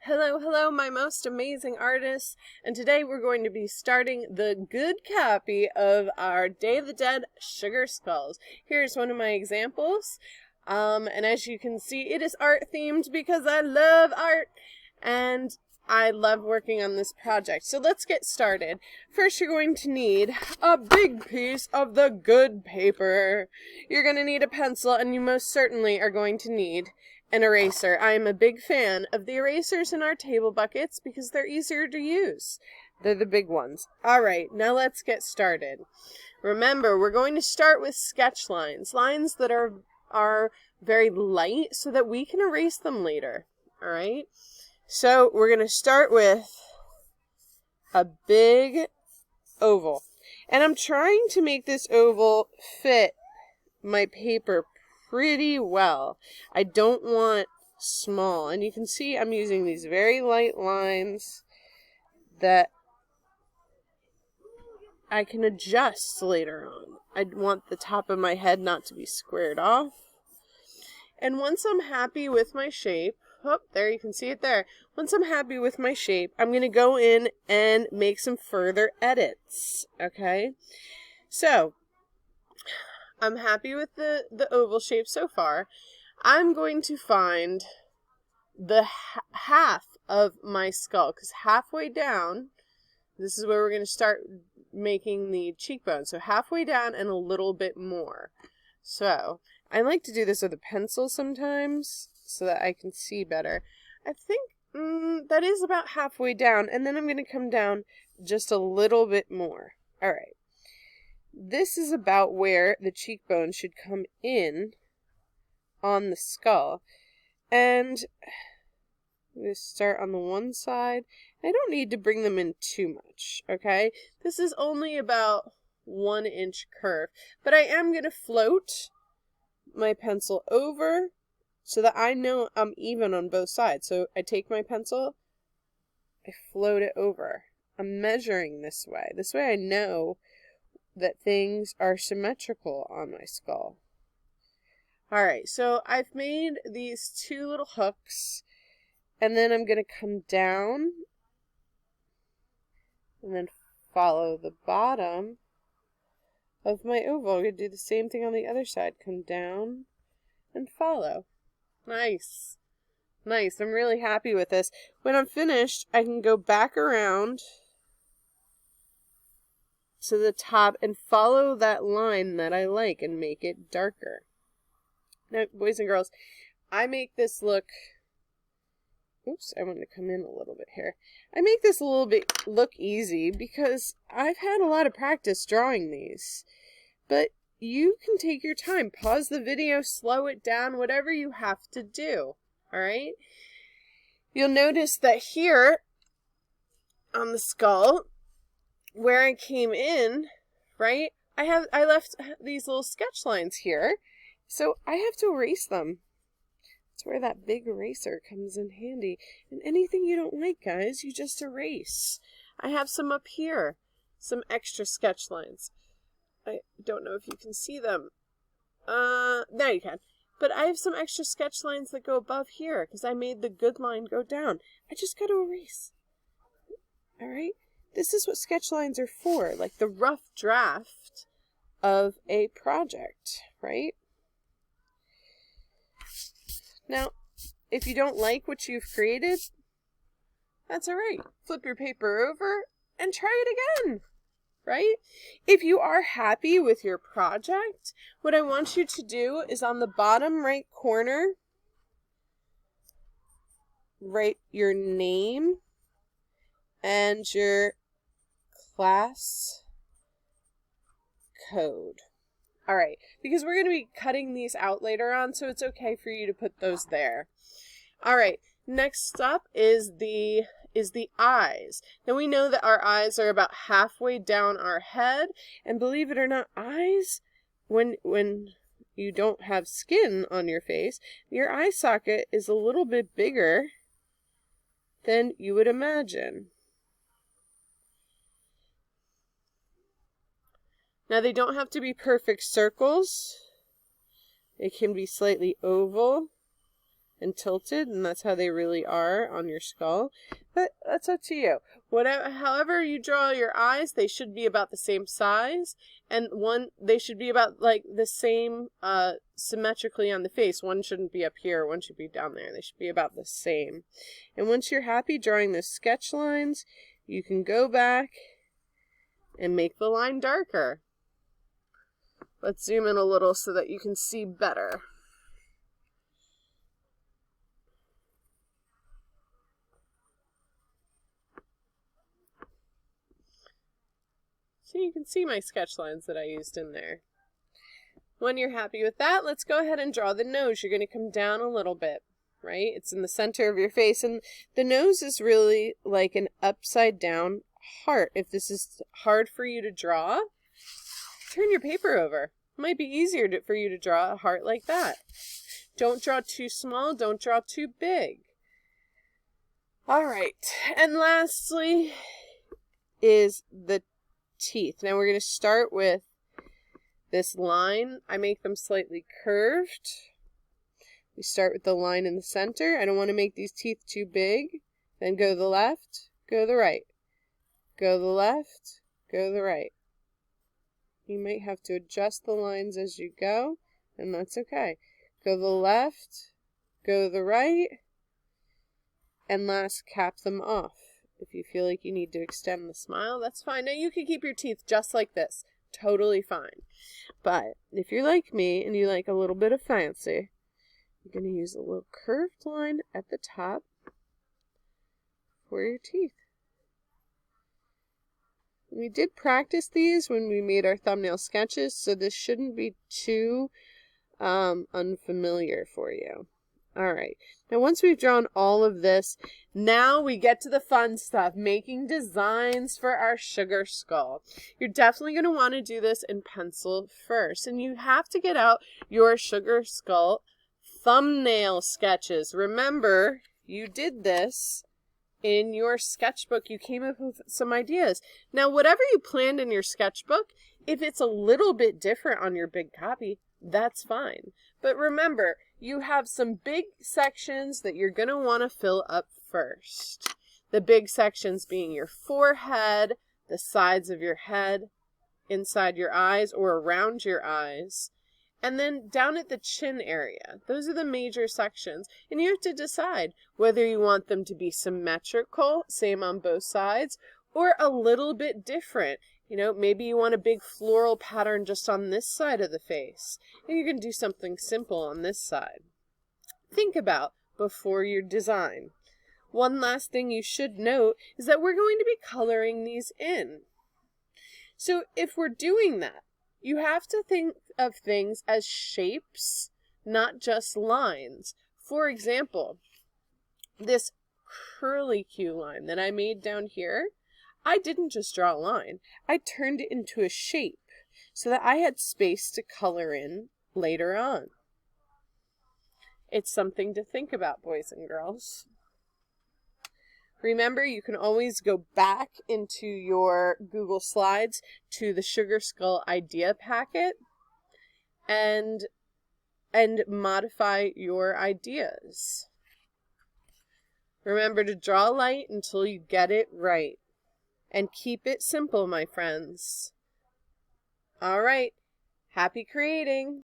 Hello, hello, my most amazing artists, and today we're going to be starting the good copy of our Day of the Dead Sugar Skulls. Here's one of my examples, and as you can see, it is art themed because I love art, and I love working on this project. So let's get started. First, you're going to need a big piece of the good paper. You're going to need a pencil, and you most certainly are going to need an eraser. I am a big fan of the erasers in our table buckets because they're easier to use. They're the big ones. Alright, now let's get started. Remember, we're going to start with sketch lines. Lines that are very light so that we can erase them later. Alright? So we're going to start with a big oval. And I'm trying to make this oval fit my paper pretty well. I don't want small. And you can see I'm using these very light lines that I can adjust later on. I want the top of my head not to be squared off. And once I'm happy with my shape, oh, there you can see it there. Once I'm happy with my shape, I'm going to go in and make some further edits. Okay? So, I'm happy with the oval shape so far. I'm going to find the half of my skull, because halfway down, this is where we're going to start making the cheekbone. So halfway down and a little bit more. So I like to do this with a pencil sometimes so that I can see better. I think that is about halfway down, and then I'm going to come down just a little bit more. All right. This is about where the cheekbone should come in on the skull. And I'm going to start on the one side. I don't need to bring them in too much, okay? This is only about 1 inch curve. But I am going to float my pencil over so that I know I'm even on both sides. So I take my pencil, I float it over. I'm measuring this way. This way I know that things are symmetrical on my skull. Alright, so I've made these two little hooks, and then I'm going to come down, and then follow the bottom of my oval. I'm going to do the same thing on the other side. Come down and follow. Nice. Nice. I'm really happy with this. When I'm finished, I can go back around to the top and follow that line that I like and make it darker. Now, boys and girls, I make this look, oops, I want to come in a little bit here. I make this a little bit look easy because I've had a lot of practice drawing these. But you can take your time, pause the video, slow it down, whatever you have to do, alright? You'll notice that here on the skull, where I came in, right, I left these little sketch lines here, so I have to erase them. That's where that big eraser comes in handy. And anything you don't like, guys, you just erase. I have some up here, some extra sketch lines. I don't know if you can see them. Now you can. But I have some extra sketch lines that go above here, because I made the good line go down. I just got to erase. Alright? This is what sketch lines are for, like the rough draft of a project, right? Now, if you don't like what you've created, that's alright. Flip your paper over and try it again, right? If you are happy with your project, what I want you to do is on the bottom right corner, write your name and your class code. Alright, because we're going to be cutting these out later on, so it's okay for you to put those there. Alright, next up is the eyes. Now we know that our eyes are about halfway down our head, and believe it or not, eyes, when you don't have skin on your face, your eye socket is a little bit bigger than you would imagine. Now, they don't have to be perfect circles. They can be slightly oval and tilted, and that's how they really are on your skull. But that's up to you. However you draw your eyes, they should be about the same size, and they should be about like the same symmetrically on the face. One shouldn't be up here, one should be down there. They should be about the same. And once you're happy drawing the sketch lines, you can go back and make the line darker. Let's zoom in a little so that you can see better. So you can see my sketch lines that I used in there. When you're happy with that, let's go ahead and draw the nose. You're going to come down a little bit, right? It's in the center of your face, and the nose is really like an upside down heart. If this is hard for you to draw, turn your paper over. It might be easier for you to draw a heart like that. Don't draw too small. Don't draw too big. All right. And lastly is the teeth. Now we're going to start with this line. I make them slightly curved. We start with the line in the center. I don't want to make these teeth too big. Then go to the left, go to the right. Go to the left, go to the right. You might have to adjust the lines as you go, and that's okay. Go to the left, go to the right, and last, cap them off. If you feel like you need to extend the smile, that's fine. Now you can keep your teeth just like this. Totally fine. But if you're like me and you like a little bit of fancy, you're going to use a little curved line at the top for your teeth. We did practice these when we made our thumbnail sketches, so this shouldn't be too unfamiliar for you. All right. Now, once we've drawn all of this, now we get to the fun stuff, making designs for our sugar skull. You're definitely going to want to do this in pencil first, and you have to get out your sugar skull thumbnail sketches. Remember, you did this in your sketchbook. You came up with some ideas. Now, whatever you planned in your sketchbook, if it's a little bit different on your big copy, that's fine. But remember, you have some big sections that you're going to want to fill up first. The big sections being your forehead, the sides of your head, inside your eyes or around your eyes, and then down at the chin area. Those are the major sections. And you have to decide whether you want them to be symmetrical, same on both sides, or a little bit different. You know, maybe you want a big floral pattern just on this side of the face, and you can do something simple on this side. Think about before your design. One last thing you should note is that we're going to be coloring these in. So if we're doing that, you have to think of things as shapes, not just lines. For example, this curly Q line that I made down here, I didn't just draw a line. I turned it into a shape so that I had space to color in later on. It's something to think about, boys and girls. Remember, you can always go back into your Google Slides to the Sugar Skull idea packet and modify your ideas. Remember to draw light until you get it right. And keep it simple, my friends. All right. Happy creating!